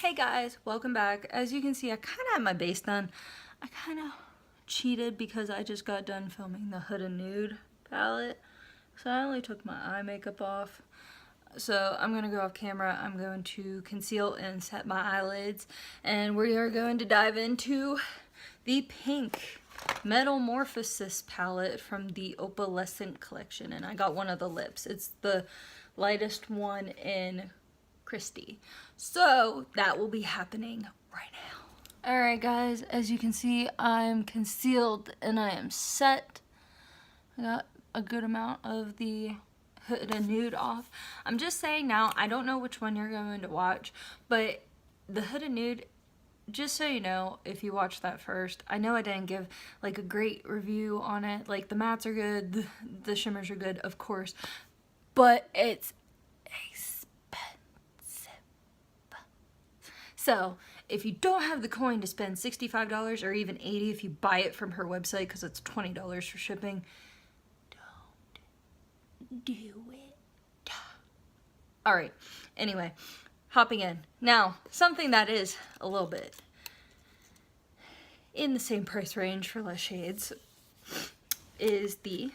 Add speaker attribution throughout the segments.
Speaker 1: Hey guys, welcome back. As you can see, I kind of had my base done. I kind of cheated because I just got done filming the Huda Nude palette. So I only took my eye makeup off. So I'm going to go off camera. I'm going to conceal and set my eyelids. And we are going to dive into the pink Metalmorphosis palette from the Opulence collection. And I got one of the lips. It's the lightest one in Christie. So that will be happening right now. Alright guys, as you can see, I'm concealed and I am set. I got a good amount of the Huda Nude off. I'm just saying now, I don't know which one you're going to watch, but the Huda Nude, just so you know, if you watch that first, I know I didn't give like a great review on it. Like the mattes are good, the shimmers are good, of course, but it's expensive. So if you don't have the coin to spend $65 or even $80 if you buy it from her website because it's $20 for shipping, don't do it. Alright, anyway, hopping in. Now, something that is a little bit in the same price range for less shades is the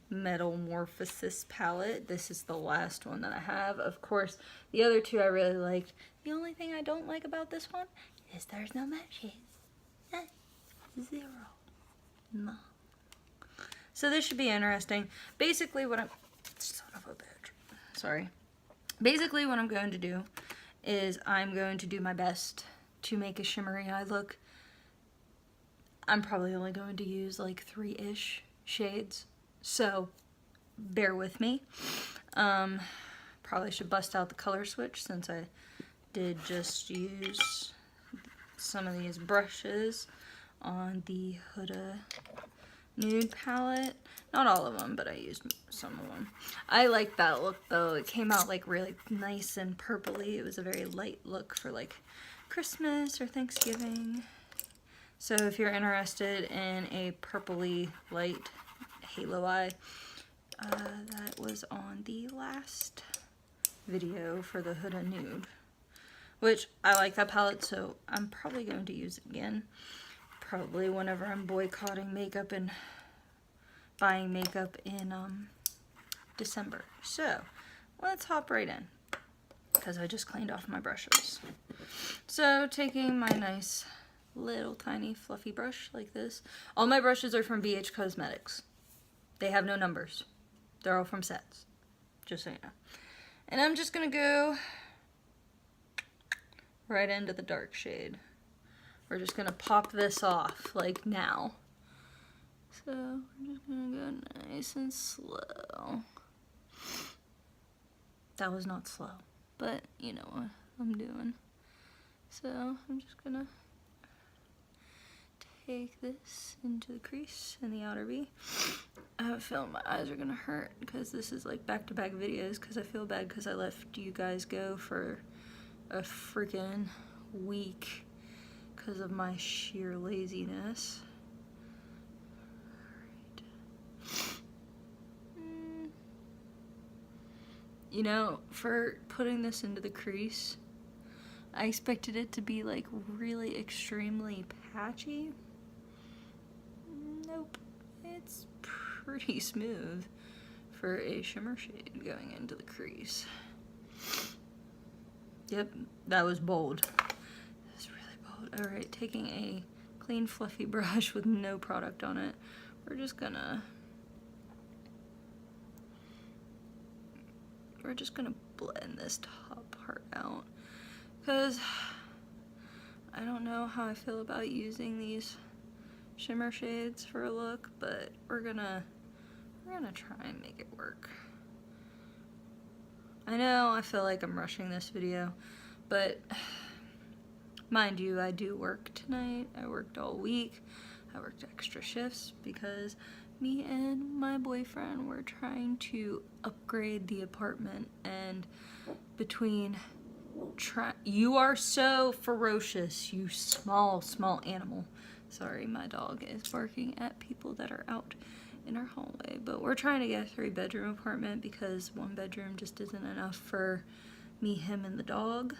Speaker 1: Metalmorphosis palette. This is the last one that I have. Of course, the other two I really liked. The only thing I don't like about this one is there's no matte shades. Zero. No. So this should be interesting. Basically what I'm... Son of a bitch. Sorry. Basically what I'm going to do is I'm going to do my best to make a shimmery eye look. I'm probably only going to use like 3-ish shades. So bear with me. Probably should bust out the color switch since I did just use some of these brushes on the Huda Nude palette. Not all of them, but I used some of them. I like that look though. It came out like really nice and purpley. It was a very light look for like Christmas or Thanksgiving. So if you're interested in a purpley light halo eye, that was on the last video for the Huda Nude, which I like that palette, so I'm probably going to use it again. Probably whenever I'm boycotting makeup and buying makeup in December. So let's hop right in because I just cleaned off my brushes. So taking my nice little tiny fluffy brush like this. All my brushes are from BH Cosmetics. They have no numbers. They're all from sets, just so you know. And I'm just gonna go right into the dark shade. We're just gonna pop this off like now. So I'm just gonna go nice and slow. That was not slow, but you know what I'm doing. So I'm just gonna take this into the crease in the outer V. I have a feeling my eyes are gonna hurt because this is like back-to-back videos because I feel bad because I left you guys go for a freaking week because of my sheer laziness. Alright. You know, for putting this into the crease, I expected it to be like really extremely patchy. Nope, it's pretty smooth for a shimmer shade going into the crease. Yep, that was bold. That's really bold. Alright, taking a clean fluffy brush with no product on it, we're just gonna blend this top part out. Because I don't know how I feel about using these shimmer shades for a look, but we're gonna try and make it work. I know I feel like I'm rushing this video, but mind you, I do work tonight. I worked all week. I worked extra shifts because me and my boyfriend were trying to upgrade the apartment, and between you are so ferocious, you small animal. Sorry, my dog is barking at people that are out in our hallway, but we're trying to get a 3-bedroom apartment because 1 bedroom just isn't enough for me, him, and the dog.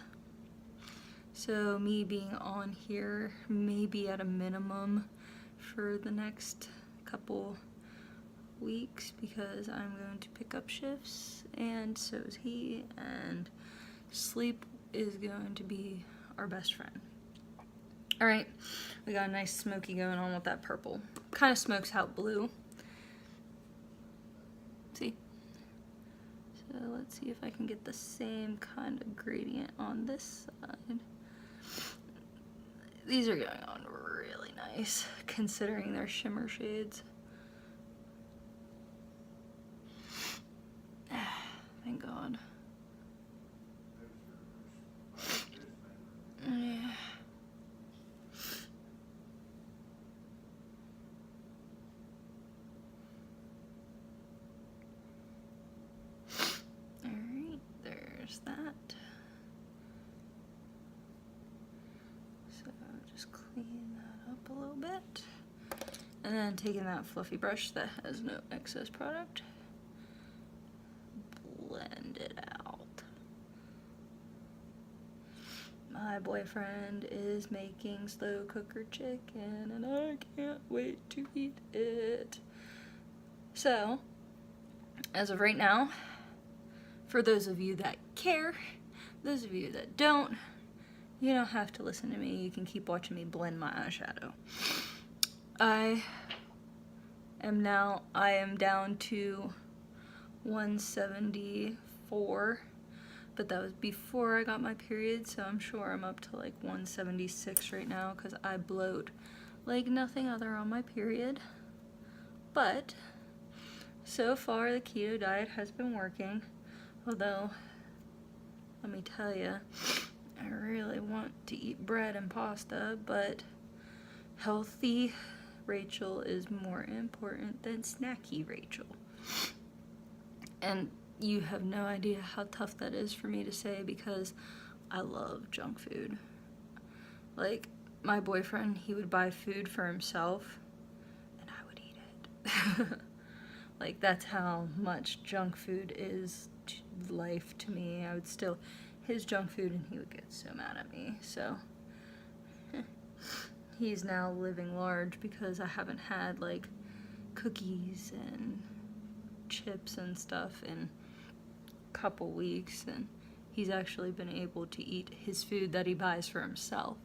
Speaker 1: So me being on here maybe at a minimum for the next couple weeks because I'm going to pick up shifts and so is he, and sleep is going to be our best friend. Alright, we got a nice smoky going on with that purple. Kind of smokes out blue. See? So let's see if I can get the same kind of gradient on this side. These are going on really nice considering they're shimmer shades. Thank God. Yeah. Alright, there's that. So just clean that up a little bit. And then taking that fluffy brush that has no excess product, blend it out. My boyfriend is making slow cooker chicken and I can't wait to eat it. So, as of right now, for those of you that care, those of you that don't, you don't have to listen to me. You can keep watching me blend my eyeshadow. I am down to 174, but that was before I got my period, so I'm sure I'm up to like 176 right now because I bloat like nothing other on my period. But so far the keto diet has been working, although let me tell you, I really want to eat bread and pasta, but healthy Rachel is more important than snacky Rachel. And you have no idea how tough that is for me to say because I love junk food. Like, my boyfriend, he would buy food for himself and I would eat it. Like, that's how much junk food is life to me. I would still, his junk food, and he would get so mad at me. So he's now living large because I haven't had like cookies and chips and stuff in a couple weeks, and he's actually been able to eat his food that he buys for himself.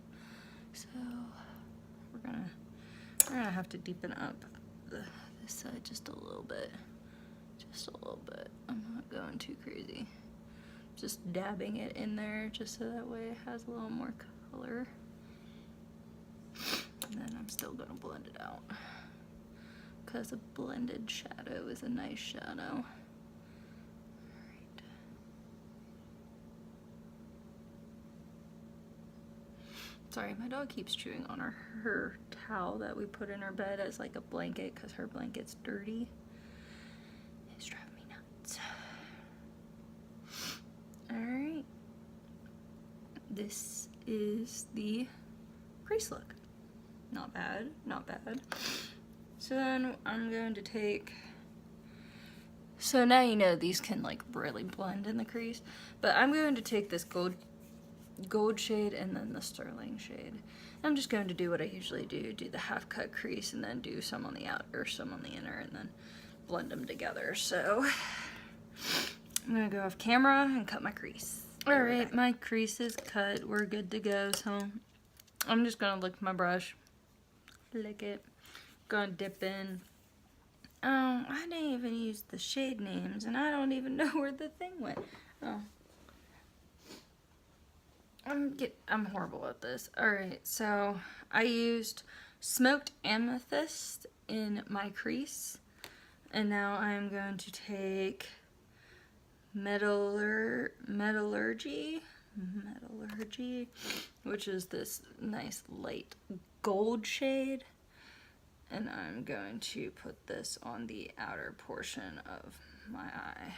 Speaker 1: So we're gonna have to deepen up this side just a little bit. Just a little bit. I'm not going too crazy. Just dabbing it in there just so that way it has a little more color. And then I'm still gonna blend it out because a blended shadow is a nice shadow. Alright. Sorry, my dog keeps chewing on her towel that we put in her bed as like a blanket because her blanket's dirty. It's driving me nuts. Alright. This is the crease look. Not bad, not bad. So then I'm going to take, so now you know these can like really blend in the crease, but I'm going to take this gold shade and then the sterling shade. I'm just going to do what I usually do the half cut crease and then do some on the outer, some on the inner, and then blend them together. So I'm gonna go off camera and cut my crease. Alright, my crease is cut, we're good to go, so I'm just gonna lick my brush. Lick it. Gonna dip in. Oh, I didn't even use the shade names, and I don't even know where the thing went. Oh, I'm horrible at this. All right, so I used smoked amethyst in my crease, and now I'm going to take metallurgy, which is this nice light gold shade, and I'm going to put this on the outer portion of my eye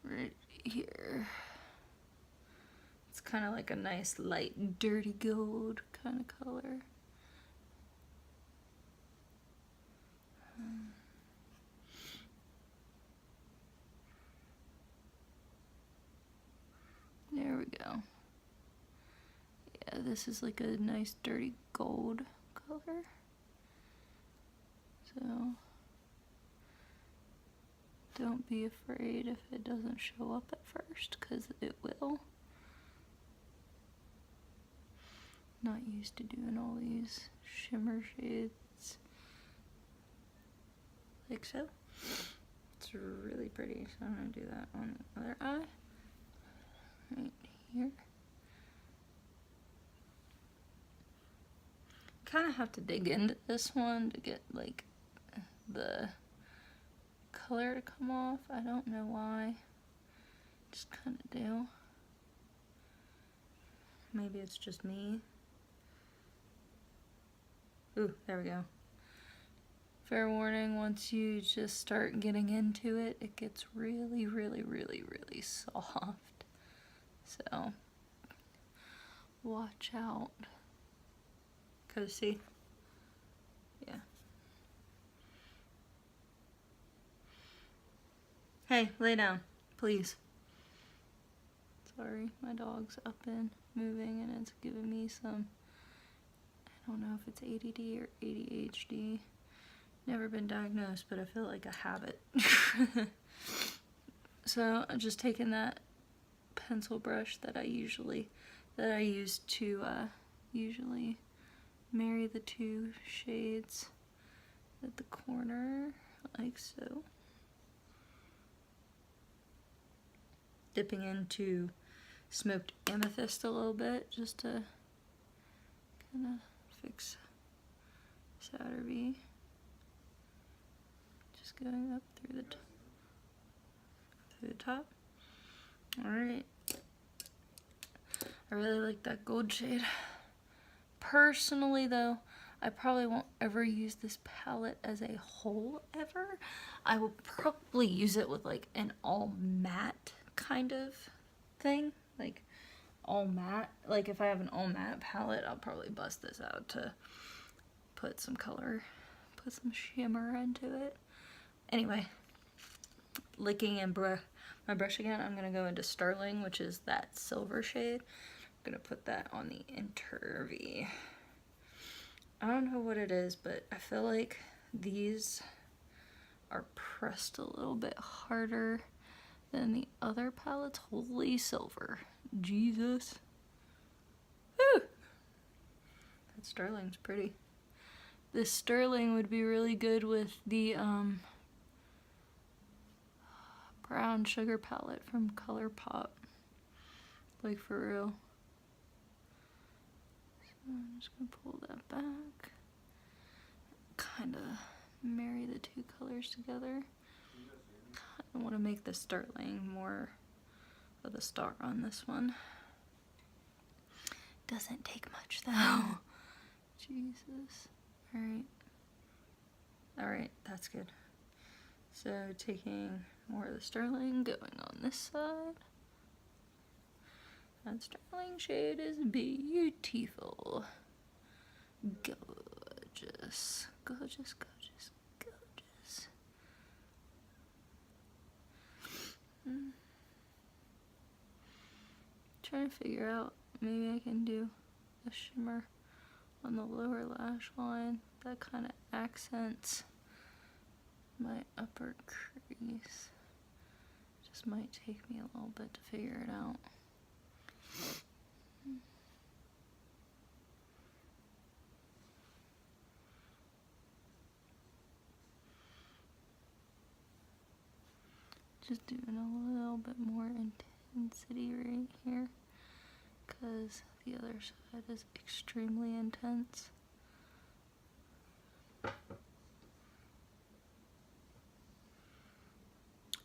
Speaker 1: right here. It's kind of like a nice light dirty gold kind of color. There we go. this is like a nice dirty gold color. So don't be afraid if it doesn't show up at first, because it will. Not used to doing all these shimmer shades like so. It's really pretty, so I'm going to do that on the other eye right here. Kind of have to dig into this one to get like the color to come off. I don't know why. Just kind of do. Maybe it's just me. Ooh, there we go. Fair warning, once you just start getting into it, it gets really, really, really, really soft. So, watch out. 'Cause see? Yeah. Hey, lay down, please. Sorry, my dog's up and moving and it's giving me some, I don't know if it's ADD or ADHD. Never been diagnosed, but I feel like a habit. So I'm just taking that pencil brush that I use to usually marry the two shades at the corner, like so. Dipping into smoked amethyst a little bit, just to kind of fix this outer V. Just going up through the top. All right. I really like that gold shade. Personally, though, I probably won't ever use this palette as a whole ever. I will probably use it with like an all matte kind of thing, like all matte. Like if I have an all matte palette, I'll probably bust this out to put some color, put some shimmer into it. Anyway, licking and my brush again, I'm gonna go into Sterling, which is that silver shade. I'm gonna put that on the inner V. I don't know what it is, but I feel like these are pressed a little bit harder than the other palettes. Holy silver. Jesus. Woo! That Sterling's pretty. This Sterling would be really good with the brown sugar palette from ColourPop. Like for real. So I'm just gonna pull that back. Kind of marry the two colors together. I want to make the Sterling more of a star on this one. Doesn't take much though. Jesus. Alright, that's good. So taking more of the Sterling, going on this side. That Sterling shade is beautiful. Gorgeous. Gorgeous, gorgeous, gorgeous. Trying to figure out, maybe I can do a shimmer on the lower lash line that kind of accents my upper crease. Just might take me a little bit to figure it out. Just doing a little bit more intensity right here, because the other side is extremely intense.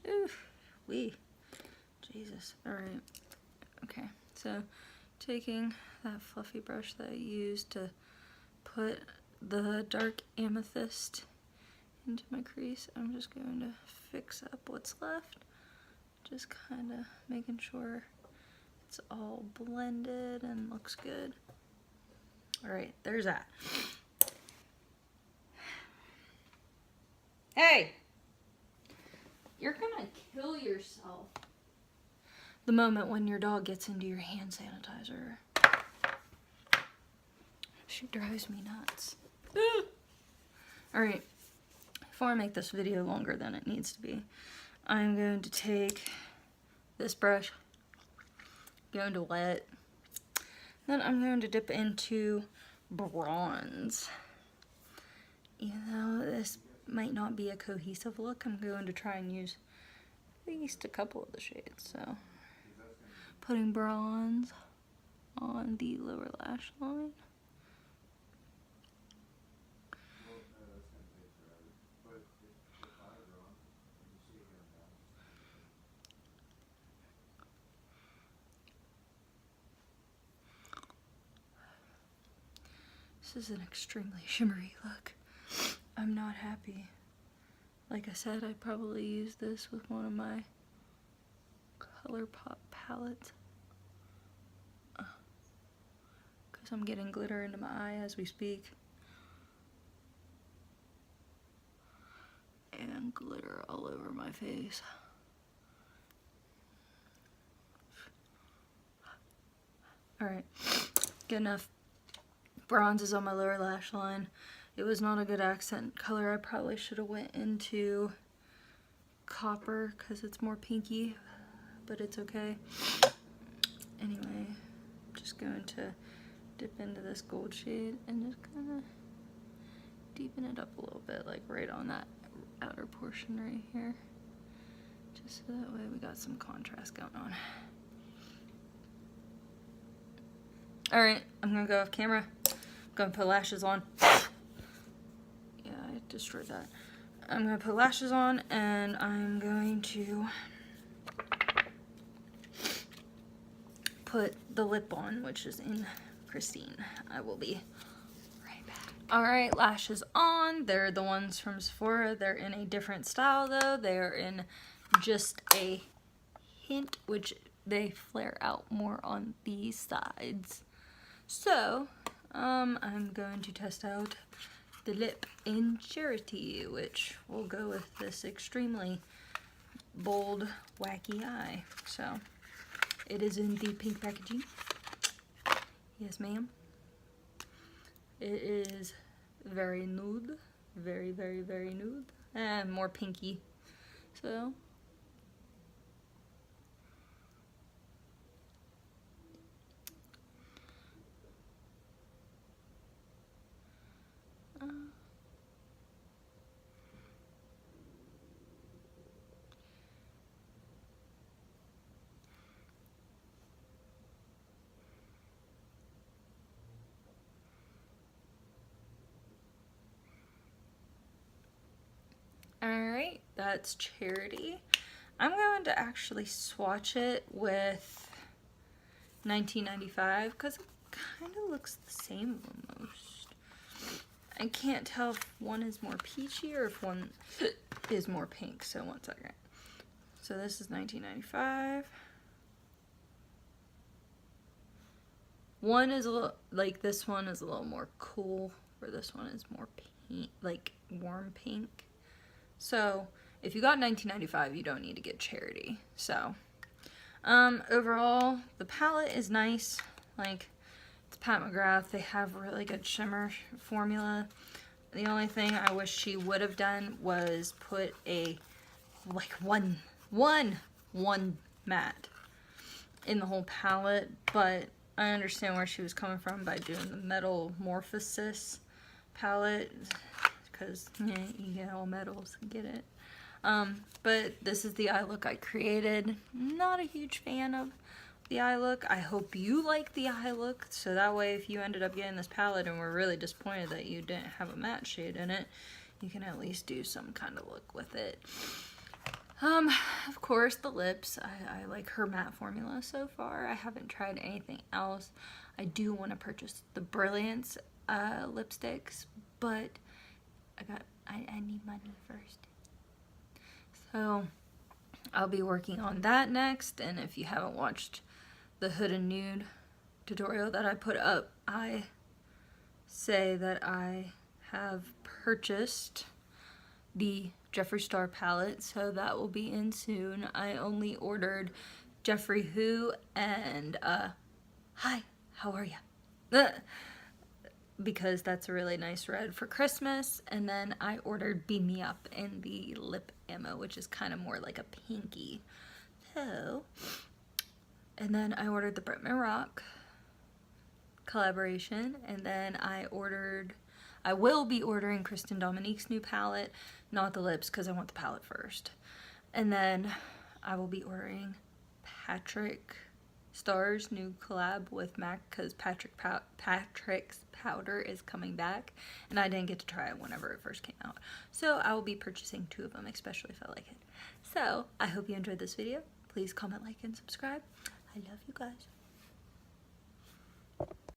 Speaker 1: Oof, Jesus. Alright. Okay, so taking that fluffy brush that I used to put the dark amethyst into my crease, I'm just going to fix up what's left. Just kind of making sure it's all blended and looks good. Alright, there's that. Hey! You're gonna kill yourself the moment when your dog gets into your hand sanitizer. She drives me nuts. Alright, before I make this video longer than it needs to be, I'm going to take this brush, going to wet, then I'm going to dip into bronze. Even though this might not be a cohesive look, I'm going to try and use at least a couple of the shades. So, putting bronze on the lower lash line. This is an extremely shimmery look. I'm not happy. Like I said, I'd probably use this with one of my ColourPop palettes. Because I'm getting glitter into my eye as we speak. And glitter all over my face. Alright, good enough. Bronze is on my lower lash line. It was not a good accent color. I probably should have went into copper because it's more pinky, but it's okay. Anyway, just going to dip into this gold shade and just kind of deepen it up a little bit, like right on that outer portion right here. Just so that way we got some contrast going on. Alright, I'm gonna go off camera. I'm gonna put lashes on. Yeah, I destroyed that. I'm gonna put lashes on and I'm going to put the lip on, which is in Christine. I will be right back. Alright, lashes on. They're the ones from Sephora. They're in a different style though. They're in just a hint, which they flare out more on these sides. So, I'm going to test out the lip in Charity, which will go with this extremely bold, wacky eye. So, it is in the pink packaging. Yes, ma'am. It is very nude. Very, very, very nude. And more pinky. So, alright, that's Charity. I'm going to actually swatch it with 1995 because it kind of looks the same almost. I can't tell if one is more peachy or if one is more pink, so one second. So this is 1995. One is a little, like this one is a little more cool, where this one is more pink, like warm pink. So if you got 1995, you don't need to get Charity. So overall, the palette is nice. Like, it's Pat McGrath. They have really good shimmer formula. The only thing I wish she would have done was put a, like, one matte in the whole palette, but I understand where she was coming from by doing the Metalmorphosis palette, because yeah, you get all metals, get it. But this is the eye look I created. Not a huge fan of the eye look. I hope you like the eye look, so that way if you ended up getting this palette and were really disappointed that you didn't have a matte shade in it, you can at least do some kind of look with it. Of course, the lips. I like her matte formula so far. I haven't tried anything else. I do want to purchase the Brilliance lipsticks, but I need money first. So I'll be working on that next, and if you haven't watched the Hood and Nude tutorial that I put up, I say that I have purchased the Jeffree Star palette, so that will be in soon. I only ordered Jeffree Who and hi, how are ya? because that's a really nice red for Christmas. And then I ordered Beam Me Up in the lip ammo, which is kind of more like a pinky. So, and then I ordered the Bretman Rock collaboration, and then I will be ordering Kristen Dominique's new palette, not the lips because I want the palette first. And then I will be ordering Patrick Starr's new collab with MAC because Patrick's powder is coming back, and I didn't get to try it whenever it first came out. So I will be purchasing 2 of them, especially if I like it. So I hope you enjoyed this video. Please comment, like, and subscribe. I love you guys.